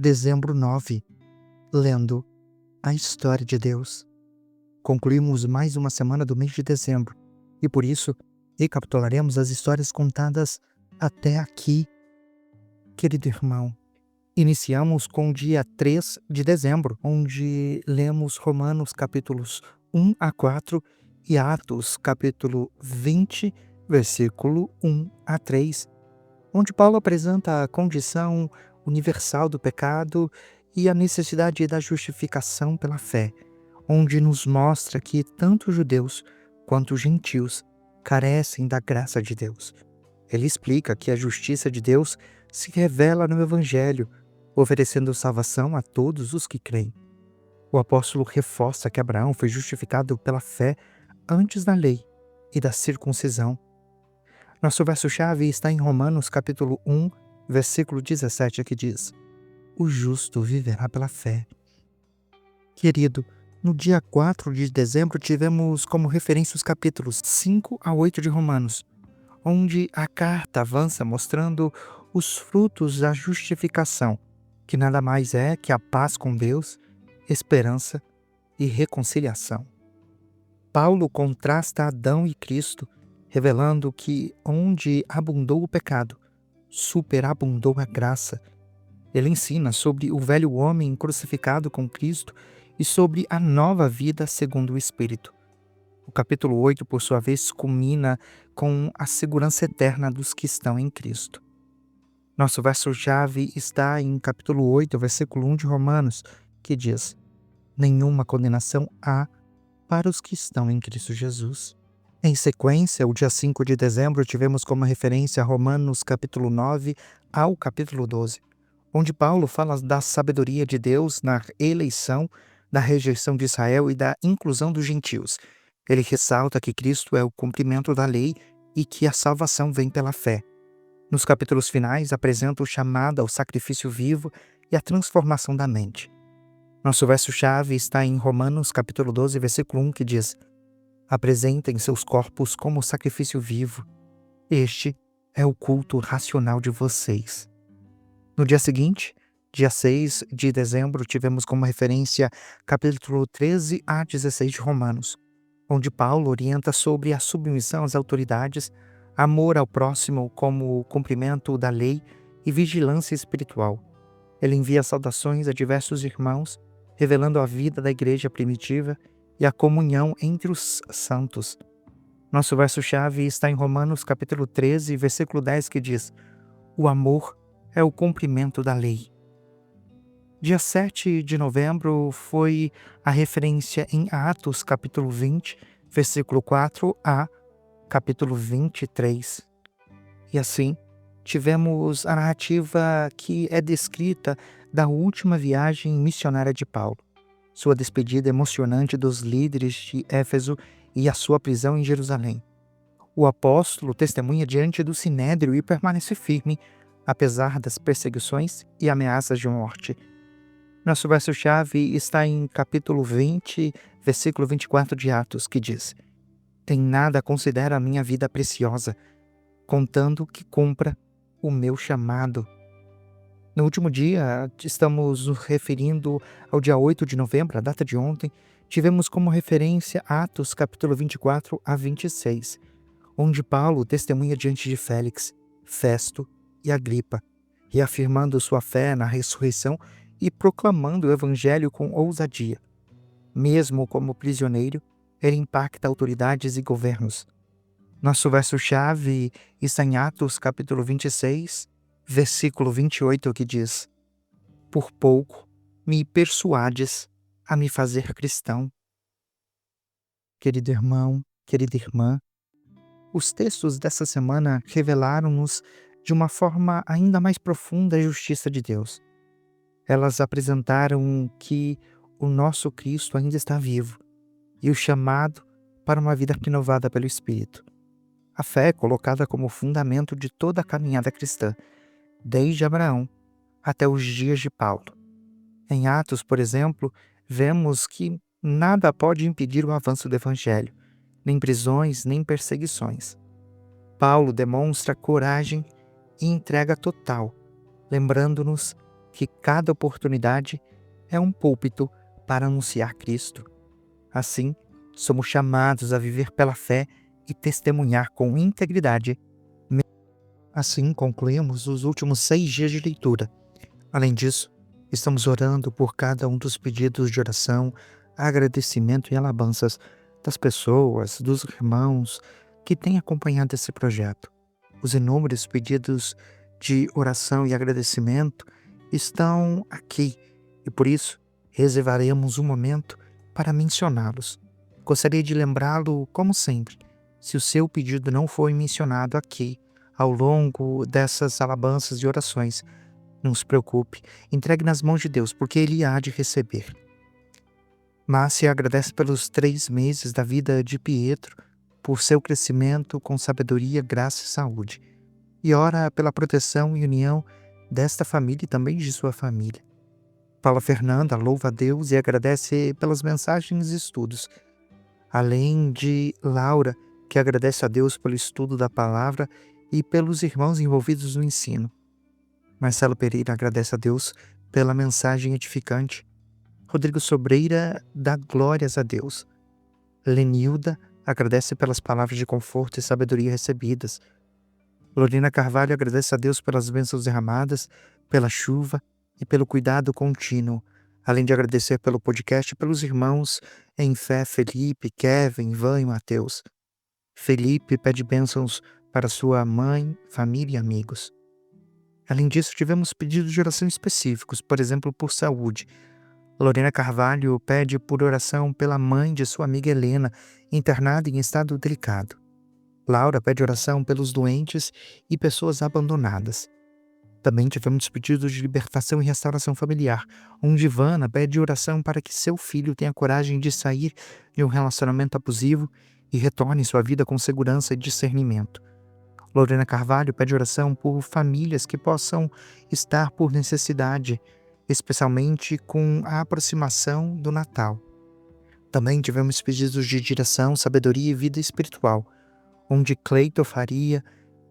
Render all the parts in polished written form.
Dezembro 9, lendo a história de Deus. Concluímos mais uma semana do mês de dezembro e por isso recapitularemos as histórias contadas até aqui, querido irmão. Iniciamos com o dia 3 de dezembro, onde lemos Romanos capítulos 1 a 4 e Atos capítulo 20, versículo 1 a 3, onde Paulo apresenta a condição universal do pecado e a necessidade da justificação pela fé, onde nos mostra que tanto judeus quanto gentios carecem da graça de Deus. Ele explica que a justiça de Deus se revela no Evangelho, oferecendo salvação a todos os que creem. O apóstolo reforça que Abraão foi justificado pela fé antes da lei e da circuncisão. Nosso verso-chave está em Romanos capítulo 1, versículo 17, que diz: "O justo viverá pela fé." Querido, no dia 4 de dezembro tivemos como referência os capítulos 5 a 8 de Romanos, onde a carta avança mostrando os frutos da justificação, que nada mais é que a paz com Deus, esperança e reconciliação. Paulo contrasta Adão e Cristo, revelando que onde abundou o pecado, superabundou a graça. Ele ensina sobre o velho homem crucificado com Cristo e sobre a nova vida segundo o Espírito. O capítulo 8, por sua vez, culmina com a segurança eterna dos que estão em Cristo. Nosso verso-chave está em capítulo 8, versículo 1 de Romanos, que diz: "Nenhuma condenação há para os que estão em Cristo Jesus." Em sequência, o dia 5 de dezembro, tivemos como referência Romanos capítulo 9 ao capítulo 12, onde Paulo fala da sabedoria de Deus na eleição, da rejeição de Israel e da inclusão dos gentios. Ele ressalta que Cristo é o cumprimento da lei e que a salvação vem pela fé. Nos capítulos finais, apresenta o chamado ao sacrifício vivo e a transformação da mente. Nosso verso-chave está em Romanos capítulo 12, versículo 1, que diz: "Apresentem seus corpos como sacrifício vivo. Este é o culto racional de vocês." No dia seguinte, dia 6 de dezembro, tivemos como referência capítulo 13 a 16 de Romanos, onde Paulo orienta sobre a submissão às autoridades, amor ao próximo como cumprimento da lei e vigilância espiritual. Ele envia saudações a diversos irmãos, revelando a vida da igreja primitiva e a comunhão entre os santos. Nosso verso-chave está em Romanos capítulo 13, versículo 10, que diz: "O amor é o cumprimento da lei." Dia 7 de novembro foi a referência em Atos capítulo 20, versículo 4 a capítulo 23. E assim, tivemos a narrativa que é descrita da última viagem missionária de Paulo, sua despedida emocionante dos líderes de Éfeso e a sua prisão em Jerusalém. O apóstolo testemunha diante do sinédrio e permanece firme, apesar das perseguições e ameaças de morte. Nosso verso-chave está em capítulo 20, versículo 24 de Atos, que diz: "Em nada considero a minha vida preciosa, contando que cumpra o meu chamado." No último dia, estamos nos referindo ao dia 8 de novembro, a data de ontem, tivemos como referência Atos capítulo 24 a 26, onde Paulo testemunha diante de Félix, Festo e Agripa, reafirmando sua fé na ressurreição e proclamando o evangelho com ousadia. Mesmo como prisioneiro, ele impacta autoridades e governos. Nosso verso-chave está em Atos capítulo 26, versículo 28, que diz: "Por pouco me persuades a me fazer cristão." Querido irmão, querida irmã, os textos dessa semana revelaram-nos de uma forma ainda mais profunda a justiça de Deus. Elas apresentaram que o nosso Cristo ainda está vivo e o chamado para uma vida renovada pelo Espírito. A fé é colocada como fundamento de toda a caminhada cristã, desde Abraão até os dias de Paulo. Em Atos, por exemplo, vemos que nada pode impedir o avanço do Evangelho, nem prisões, nem perseguições. Paulo demonstra coragem e entrega total, lembrando-nos que cada oportunidade é um púlpito para anunciar Cristo. Assim, somos chamados a viver pela fé e testemunhar com integridade. Assim, concluímos os últimos 6 dias de leitura. Além disso, estamos orando por cada um dos pedidos de oração, agradecimento e alabanças das pessoas, dos irmãos que têm acompanhado esse projeto. Os inúmeros pedidos de oração e agradecimento estão aqui e por isso reservaremos um momento para mencioná-los. Gostaria de lembrá-lo, como sempre, se o seu pedido não foi mencionado aqui ao longo dessas alabanças e orações, não se preocupe, entregue nas mãos de Deus, porque Ele há de receber. Márcia agradece pelos 3 meses da vida de Pietro, por seu crescimento com sabedoria, graça e saúde, e ora pela proteção e união desta família e também de sua família. Paula Fernanda louva a Deus e agradece pelas mensagens e estudos, além de Laura, que agradece a Deus pelo estudo da palavra e pelos irmãos envolvidos no ensino. Marcelo Pereira agradece a Deus pela mensagem edificante. Rodrigo Sobreira dá glórias a Deus. Lenilda agradece pelas palavras de conforto e sabedoria recebidas. Lorena Carvalho agradece a Deus pelas bênçãos derramadas, pela chuva e pelo cuidado contínuo, além de agradecer pelo podcast e pelos irmãos em fé Felipe, Kevin, Ivan e Mateus. Felipe pede bênçãos para sua mãe, família e amigos. Além disso, tivemos pedidos de oração específicos, por exemplo, por saúde. Lorena Carvalho pede por oração pela mãe de sua amiga Helena, internada em estado delicado. Laura pede oração pelos doentes e pessoas abandonadas. Também tivemos pedidos de libertação e restauração familiar, onde Ivana pede oração para que seu filho tenha coragem de sair de um relacionamento abusivo e retorne sua vida com segurança e discernimento. Lorena Carvalho pede oração por famílias que possam estar por necessidade, especialmente com a aproximação do Natal. Também tivemos pedidos de direção, sabedoria e vida espiritual, onde Cleito Faria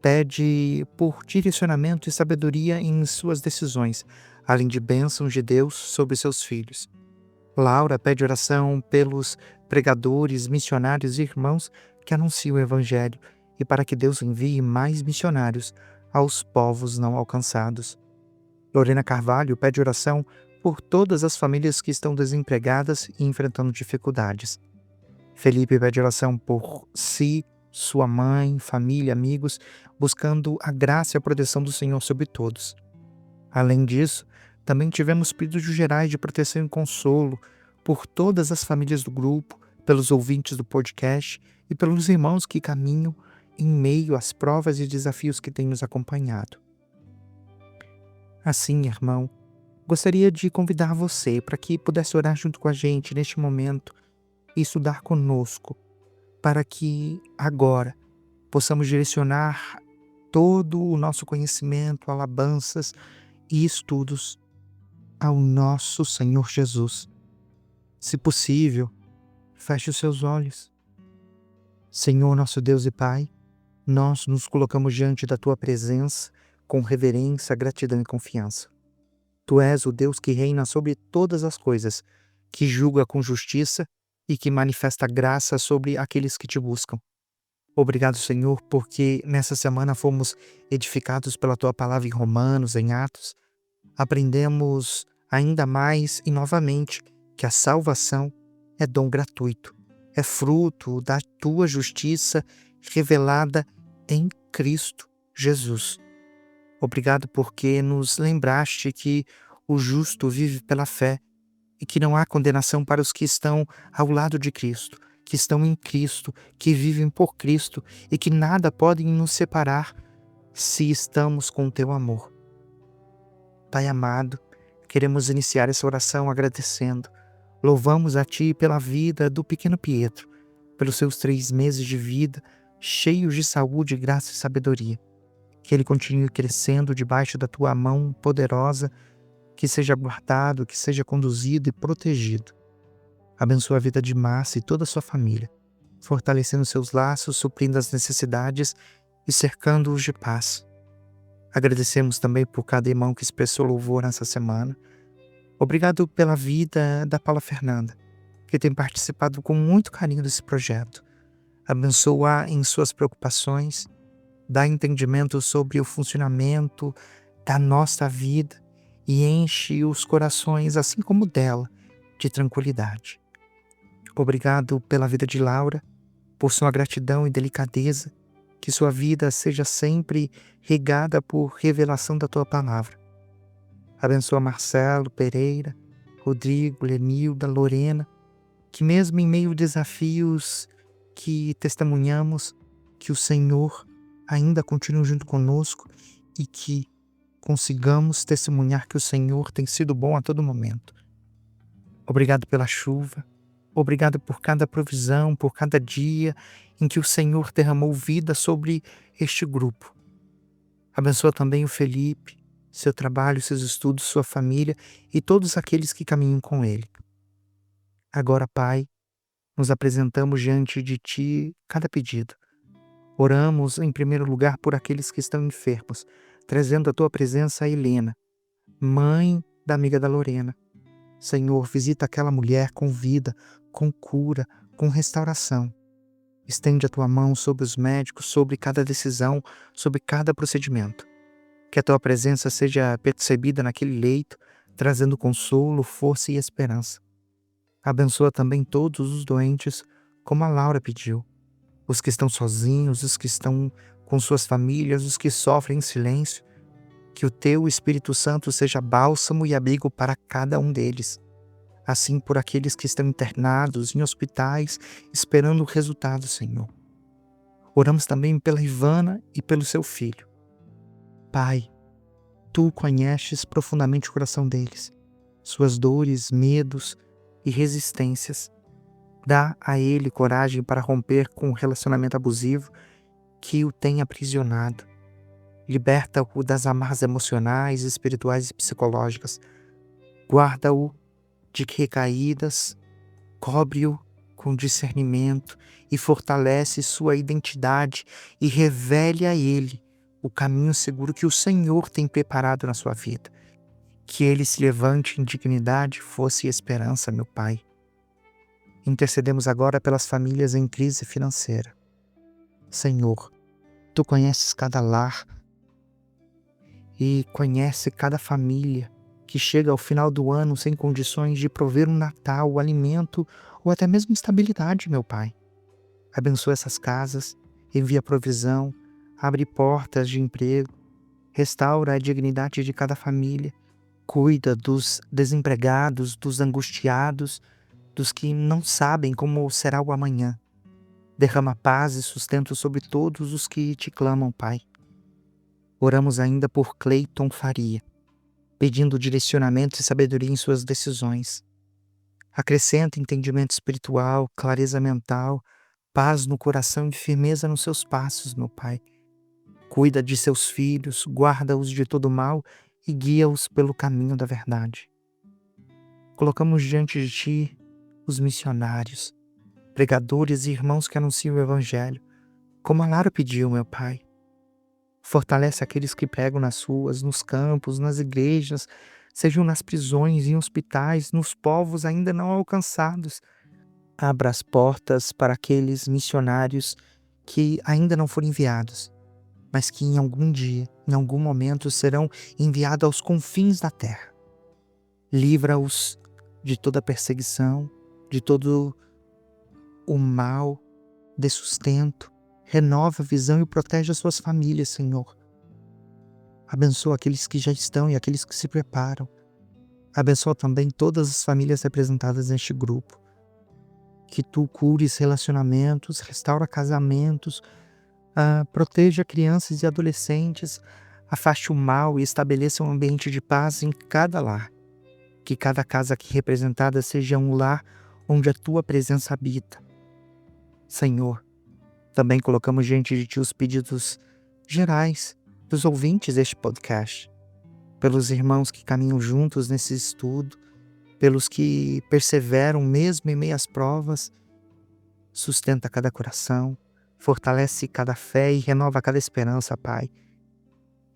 pede por direcionamento e sabedoria em suas decisões, além de bênçãos de Deus sobre seus filhos. Laura pede oração pelos pregadores, missionários e irmãos que anunciam o Evangelho e para que Deus envie mais missionários aos povos não alcançados. Lorena Carvalho pede oração por todas as famílias que estão desempregadas e enfrentando dificuldades. Felipe pede oração por si, sua mãe, família, amigos, buscando a graça e a proteção do Senhor sobre todos. Além disso, também tivemos pedidos gerais de proteção e consolo por todas as famílias do grupo, pelos ouvintes do podcast e pelos irmãos que caminham em meio às provas e desafios que têm nos acompanhado. Assim, irmão, gostaria de convidar você para que pudesse orar junto com a gente neste momento e estudar conosco, para que agora possamos direcionar todo o nosso conhecimento, alabanças e estudos ao nosso Senhor Jesus. Se possível, feche os seus olhos. Senhor, nosso Deus e Pai, nós nos colocamos diante da Tua presença com reverência, gratidão e confiança. Tu és o Deus que reina sobre todas as coisas, que julga com justiça e que manifesta graça sobre aqueles que te buscam. Obrigado, Senhor, porque nessa semana fomos edificados pela Tua palavra em Romanos, em Atos. Aprendemos ainda mais e novamente que a salvação é dom gratuito, é fruto da Tua justiça revelada em Cristo Jesus. Obrigado porque nos lembraste que o justo vive pela fé e que não há condenação para os que estão ao lado de Cristo, que estão em Cristo, que vivem por Cristo e que nada podem nos separar se estamos com o Teu amor. Pai amado, queremos iniciar essa oração agradecendo. Louvamos a Ti pela vida do pequeno Pietro, pelos seus 3 meses de vida, cheios de saúde, graça e sabedoria. Que ele continue crescendo debaixo da Tua mão poderosa, que seja guardado, que seja conduzido e protegido. Abençoa a vida de Márcia e toda a sua família, fortalecendo seus laços, suprindo as necessidades e cercando-os de paz. Agradecemos também por cada irmão que expressou louvor nessa semana. Obrigado pela vida da Paula Fernanda, que tem participado com muito carinho desse projeto. Abençoa em suas preocupações, dá entendimento sobre o funcionamento da nossa vida e enche os corações, assim como o dela, de tranquilidade. Obrigado pela vida de Laura, por sua gratidão e delicadeza, que sua vida seja sempre regada por revelação da tua palavra. Abençoa Marcelo, Pereira, Rodrigo, Lenilda, Lorena, que mesmo em meio a desafios que testemunhamos, que o Senhor ainda continue junto conosco e que consigamos testemunhar que o Senhor tem sido bom a todo momento. Obrigado pela chuva, obrigado por cada provisão, por cada dia em que o Senhor derramou vida sobre este grupo. Abençoa também o Felipe, seu trabalho, seus estudos, sua família e todos aqueles que caminham com ele. Agora, Pai, nos apresentamos diante de Ti cada pedido. Oramos, em primeiro lugar, por aqueles que estão enfermos, trazendo a Tua presença a Helena, mãe da amiga da Lorena. Senhor, visita aquela mulher com vida, com cura, com restauração. Estende a Tua mão sobre os médicos, sobre cada decisão, sobre cada procedimento. Que a Tua presença seja percebida naquele leito, trazendo consolo, força e esperança. Abençoa também todos os doentes, como a Laura pediu. Os que estão sozinhos, os que estão com suas famílias, os que sofrem em silêncio. Que o Teu Espírito Santo seja bálsamo e abrigo para cada um deles. Assim por aqueles que estão internados em hospitais, esperando o resultado, Senhor. Oramos também pela Ivana e pelo seu filho. Pai, Tu conheces profundamente o coração deles, suas dores, medos e resistências. Dá a ele coragem para romper com o relacionamento abusivo que o tem aprisionado. Liberta-o das amarras emocionais, espirituais e psicológicas. Guarda-o de recaídas, cobre-o com discernimento e fortalece sua identidade e revele a ele o caminho seguro que o Senhor tem preparado na sua vida. Que ele se levante em dignidade, força e esperança, meu Pai. Intercedemos agora pelas famílias em crise financeira. Senhor, Tu conheces cada lar e conhece cada família que chega ao final do ano sem condições de prover um Natal, o alimento ou até mesmo estabilidade, meu Pai. Abençoa essas casas, envia provisão, abre portas de emprego, restaura a dignidade de cada família, cuida dos desempregados, dos angustiados, dos que não sabem como será o amanhã. Derrama paz e sustento sobre todos os que te clamam, Pai. Oramos ainda por Cleiton Faria, pedindo direcionamento e sabedoria em suas decisões. Acrescenta entendimento espiritual, clareza mental, paz no coração e firmeza nos seus passos, meu Pai. Cuida de seus filhos, guarda-os de todo mal e guia-os pelo caminho da verdade. Colocamos diante de Ti os missionários, pregadores e irmãos que anunciam o Evangelho, como a Lara pediu, meu Pai. Fortalece aqueles que pregam nas ruas, nos campos, nas igrejas, sejam nas prisões, em hospitais, nos povos ainda não alcançados. Abra as portas para aqueles missionários que ainda não foram enviados, mas que em algum dia, em algum momento, serão enviados aos confins da terra. Livra-os de toda perseguição, de todo o mal, dê sustento, renova a visão e protege as suas famílias, Senhor. Abençoa aqueles que já estão e aqueles que se preparam. Abençoa também todas as famílias representadas neste grupo. Que Tu cures relacionamentos, restaura casamentos, proteja crianças e adolescentes, afaste o mal e estabeleça um ambiente de paz em cada lar. Que cada casa aqui representada seja um lar onde a Tua presença habita. Senhor, também colocamos diante de Ti os pedidos gerais dos ouvintes deste podcast, pelos irmãos que caminham juntos nesse estudo, pelos que perseveram mesmo em meio às provas. Sustenta cada coração, fortalece cada fé e renova cada esperança, Pai.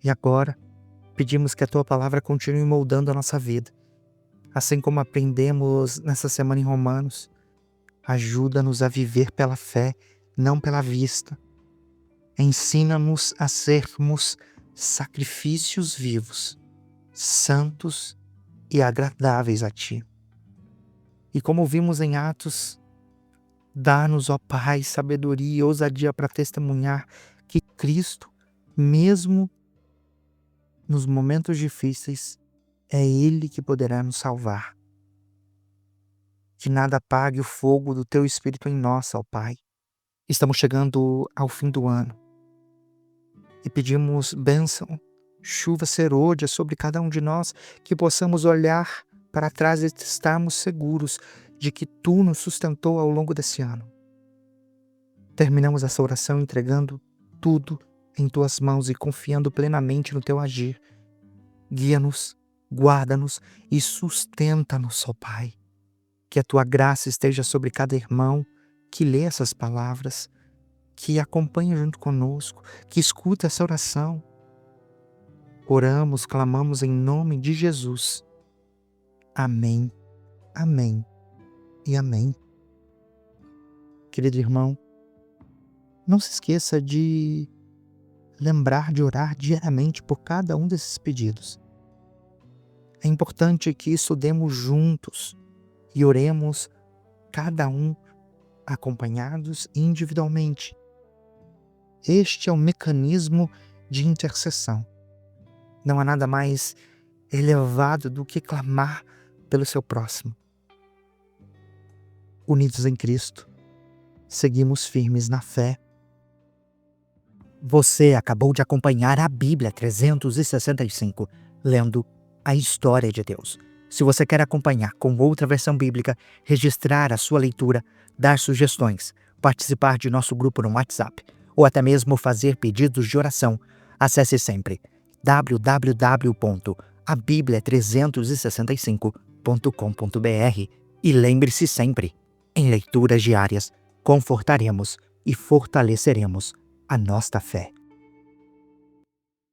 E agora, pedimos que a Tua palavra continue moldando a nossa vida. Assim como aprendemos nessa semana em Romanos, ajuda-nos a viver pela fé, não pela vista. Ensina-nos a sermos sacrifícios vivos, santos e agradáveis a Ti. E como vimos em Atos, dá-nos, ó Pai, sabedoria e ousadia para testemunhar que Cristo, mesmo nos momentos difíceis, é Ele que poderá nos salvar. Que nada apague o fogo do Teu Espírito em nós, ó Pai. Estamos chegando ao fim do ano e pedimos bênção, chuva serôdia sobre cada um de nós, que possamos olhar para trás e estarmos seguros de que Tu nos sustentou ao longo desse ano. Terminamos essa oração entregando tudo em Tuas mãos e confiando plenamente no Teu agir. Guia-nos, guarda-nos e sustenta-nos, ó Pai. Que a Tua graça esteja sobre cada irmão que lê essas palavras, que acompanha junto conosco, que escuta essa oração. Oramos, clamamos em nome de Jesus. Amém, amém e amém. Querido irmão, não se esqueça de lembrar de orar diariamente por cada um desses pedidos. É importante que estudemos juntos e oremos cada um acompanhados individualmente. Este é o mecanismo de intercessão. Não há nada mais elevado do que clamar pelo seu próximo. Unidos em Cristo, seguimos firmes na fé. Você acabou de acompanhar a Bíblia 365, lendo a história de Deus. Se você quer acompanhar com outra versão bíblica, registrar a sua leitura, dar sugestões, participar de nosso grupo no WhatsApp, ou até mesmo fazer pedidos de oração, acesse sempre www.abiblia365.com.br e lembre-se sempre, em leituras diárias, confortaremos e fortaleceremos a nossa fé.